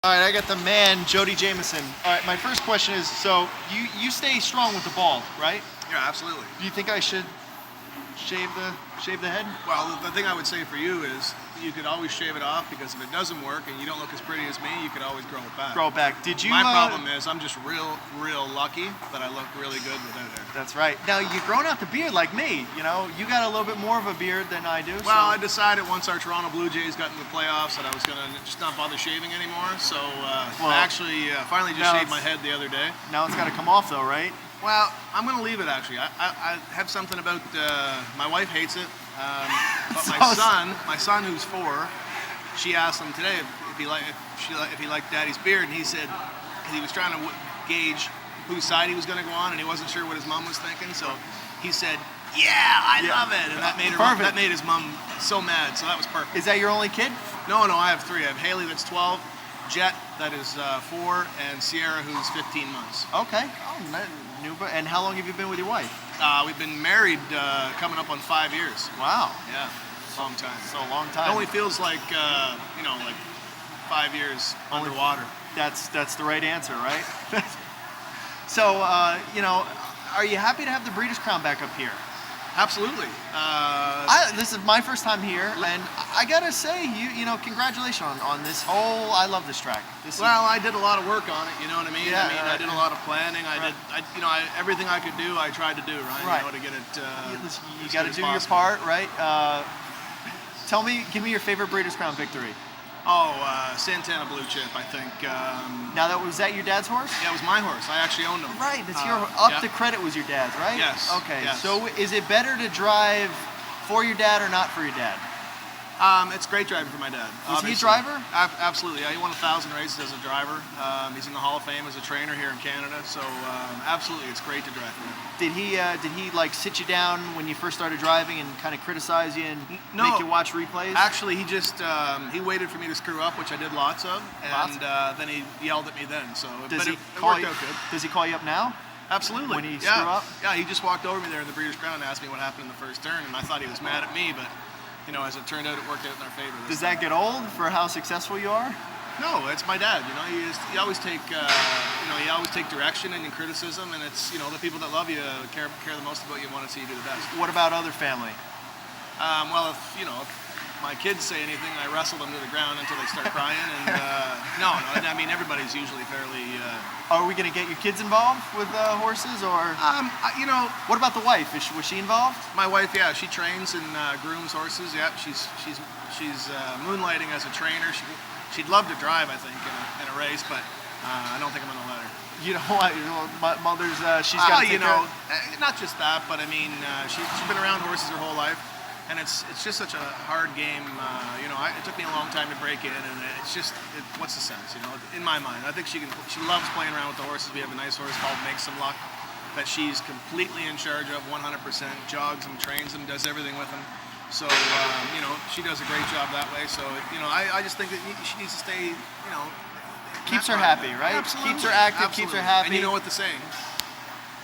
All right, I got the man, Jody Jamieson. All right, my first question is, so you stay strong with the ball, right? Yeah, absolutely. Do you think I should shave the head? Well, the thing I would say for you is you could always shave it off, because if it doesn't work and you don't look as pretty as me, you could always grow it back. Grow it back. Did you? My problem is I'm just real lucky that I look really good without it. That's right. Now you've grown out the beard like me. You know, you got a little bit more of a beard than I do. Well, I decided once our Toronto Blue Jays got into the playoffs that I was gonna just not bother shaving anymore. So I actually finally just shaved my head the other day. Now it's got to come off though, right? Well, I'm going to leave it actually. I have something about, my wife hates it, but my son who's 4, she asked him today if he liked Daddy's beard, and he said he was trying to gauge whose side he was going to go on, and he wasn't sure what his mom was thinking, so he said, "Yeah, I love it," and that made his mom so mad. So that was perfect. Is that your only kid? No, I have 3. I have Haley, that's 12. Jet, that is 4, and Sierra, who's 15 months. Okay. Oh, and how long have you been with your wife? We've been married coming up on 5 years. Wow. Yeah, long time. So a long time. It only feels like, like 5 years underwater. That's the right answer, right? So, are you happy to have the Breeders' Crown back up here? Absolutely. This is my first time here, and I gotta say, congratulations on this whole. I love this track. I did a lot of work on it. You know what I mean? Yeah, I did a lot of planning. Everything I could do, I tried to do. Right. To get it. You got to do your part, right? Give me your favorite Breeders' Crown victory. Santana Blue Chip, I think. Now, was that your dad's horse? Yeah, it was my horse. I actually owned him. Right, that's your the credit was your dad's, right? Yes. Okay. Yes. So, is it better to drive for your dad or not for your dad? It's great driving for my dad. Was he a driver? Absolutely. Yeah, he won 1,000 races as a driver. He's in the Hall of Fame as a trainer here in Canada. So absolutely, it's great to drive for him. Did he like sit you down when you first started driving and kind of criticize you and make you watch replays? Actually, he just he waited for me to screw up, which I did lots of, and then he yelled at me then. So it worked out good. Does he call you up now? Absolutely. When he screw up? Yeah, he just walked over me there in the Breeders' Crown and asked me what happened in the first turn, and I thought he was mad at me, but as it turned out, it worked out in our favor. Does that get old for how successful you are? No, it's my dad. You always take direction and criticism, and it's the people that love you care the most about you and want to see you do the best. What about other family? If my kids say anything, I wrestle them to the ground until they start crying. And no, I mean everybody's usually fairly. Are we going to get your kids involved with horses, or? What about the wife? Was she involved? My wife, yeah, she trains and grooms horses. Yeah, she's moonlighting as a trainer. She'd love to drive, I think, in a race, but I don't think I'm going to let her. You know what? My mother's she's got to not just that, but I mean she's been around horses her whole life. And it's just such a hard game. It took me a long time to break in, and what's the sense? In my mind, I think she loves playing around with the horses. We have a nice horse called Make Some Luck that she's completely in charge of, 100%. Jogs them, trains them, does everything with them. So she does a great job that way. So I just think that she needs to stay. Keeps her happy, right? Absolutely. Keeps her active. Absolutely. Keeps her happy. And you know what the saying?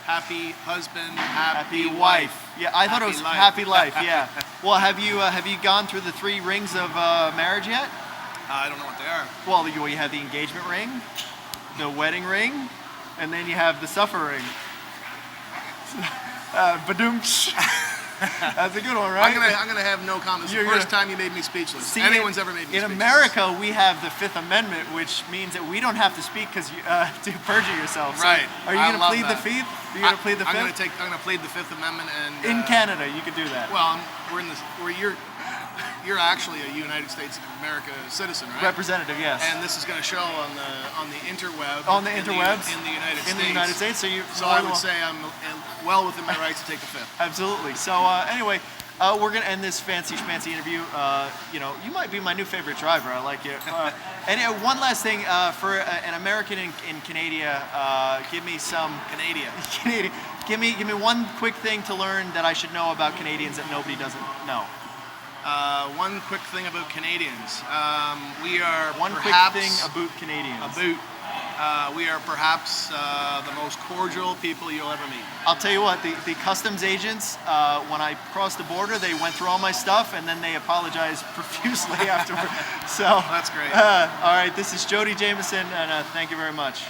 Happy husband, happy wife. Yeah, I thought it was happy life. Yeah. Well, have you gone through the 3 rings of marriage yet? I don't know what they are. Well, you have the engagement ring, the wedding ring, and then you have the suffer ring. Badoomsh. That's a good one, right? I'm gonna have no comments. It's the first time you made me speechless. Anyone's ever made me speechless. In America, we have the Fifth Amendment, which means that we don't have to speak to perjure yourself. So right. Are you going to plead the Fifth? Are you going to plead the Fifth? I'm gonna plead the Fifth Amendment and. In Canada, you could do that. Well, you're actually a United States of America citizen, right? Representative, yes. And this is going to show on the interweb. On the interwebs in the United States. In the United States, so I would say I'm well within my rights to take the Fifth. Absolutely. So anyway, we're gonna end this fancy schmancy interview. You might be my new favorite driver. I like you. And one last thing for an American in Canada, give me some Canadian. Give me one quick thing to learn that I should know about Canadians that nobody doesn't know. One quick thing about Canadians. We are quick thing about Canadians. We are perhaps the most cordial people you'll ever meet. I'll tell you what, the customs agents, when I crossed the border, they went through all my stuff and then they apologized profusely afterward. So That's great. all right, this is Jody Jamieson, and thank you very much.